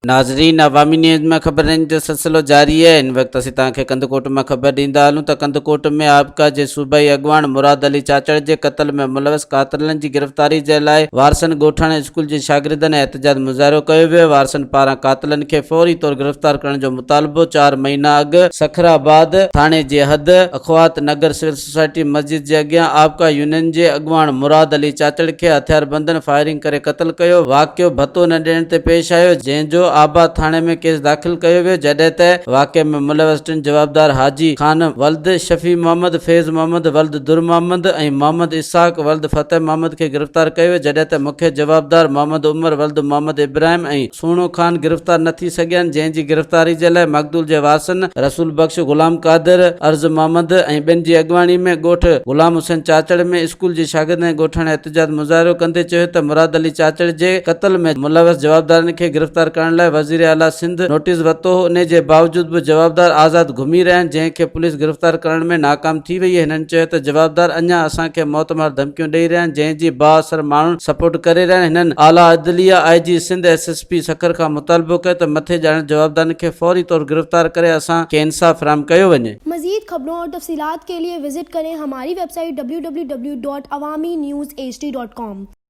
नाज़रीन, अवामी न्यूज़ में ख़बरनि जो सिलसिलो जारी है। इन वक्त असीं तव्हांखे कंधकोट में ख़बर ॾींदा हलूं त कंधकोट में आपका जे सूबाई अॻवान मुराद अली चाचड़ जे क़त्ल में मुलविस कातिलनि जी गिरफ़्तारी जे लाइ वारसनि ॻोठाणे स्कूल जे शागिर्दनि एहतजाज मुज़ाहिरो कयो वियो। वारसनि पारां कातिलनि खे फौरी तौर गिरफ़्तार करण जो मुतालबो 4 महीना अॻु सखराबाद थाणे जे हद अख़वात नगर सिविल सोसाइटी मस्जिद जे अॻियां आपका यूनियन जे अॻवान मुराद अली चाचड़ खे हथियारबंदनि फायरिंग करे क़त्ल कयो। वाक़ियो भतो न ॾियण ते पेश आयो, जंहिंजो आबाद थाणे में केस दाख़िल कयो वियो, जॾहिं त वाक़े में मुलविस टिनि जवाबदार हाजी खान वल्द शफ़ी मोहम्मद, फैज़ मोहम्मद वल्द दुर मोहम्मद ऐं मोहम्मद इसाक वल्द फतेह मोहम्मद खे गिरफ़्तार कयो, जॾहिं त मुख्य जवाबदार मोहम्मद उमर वल्द मोहम्मद इब्राहिम ऐं सूणो खान गिरफ़्तार न थी सघिया, जंहिंजी गिरफ़्तारी जे लाइ मक़दूल जे वारसनि रसूल बख्श, गुलाम कादिर, अर्ज़ मोहम्मद ऐं ॿिनि जी अॻवानी में ॻोठ गुलाम हुसैन चाचड़ में स्कूल जे शागिर्दनि ॻोठाणे एहतजाज मुज़ाहिरो कंदे चयो त मुराद अली चाचड़ जे क़त्ल में मुलविस जवाबदारनि खे गिरफ़्तार करण लाइ वज़ीर आला सिंध नोटिस वरितो हो। उन जे बावजूद बि जवाबदार आज़ाद घुमी रहिया आहिनि, जंहिंखे पुलिस गिरफ़्तार करण में नाकाम थी वई। हिननि चयो त जवाबदार अञा असांखे मौतमार धमकियूं ॾेई रहिया आहिनि, जंहिंजी बाअसर माण्हू सपोर्ट करे रहिया आहिनि। हिननि आला अदलिया IG सिंध SSP सखर खां मुतालबो कयो त मथे ॼाणल जवाबदारनि खे फौरी तौर गिरफ़्तार करे असांखे इंसाफ़ फराहम कयो वञे। मज़ीद खबरों और तफसीलात के लिए विजिट करें हमारी वेबसाइट www.awamiNewsHD.com।